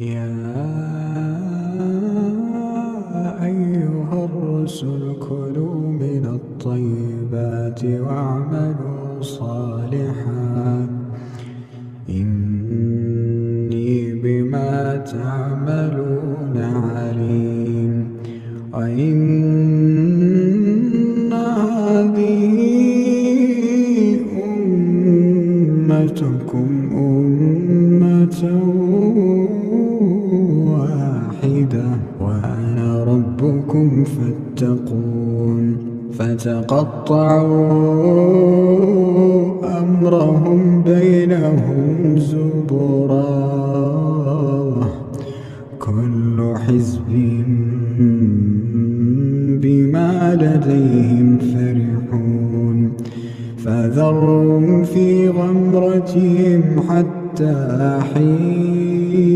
يا أيها الرسل كلوا من الطيبات واعملوا صالحا إني بما تعملون عليم. وإن هذه أمتكم أمة واحدة وأنا ربكم فاتقون. فتقطعوا أمرهم بينهم زبرا كل حزب بما لديهم فرحون. فذرهم في غمرتهم حتى حين.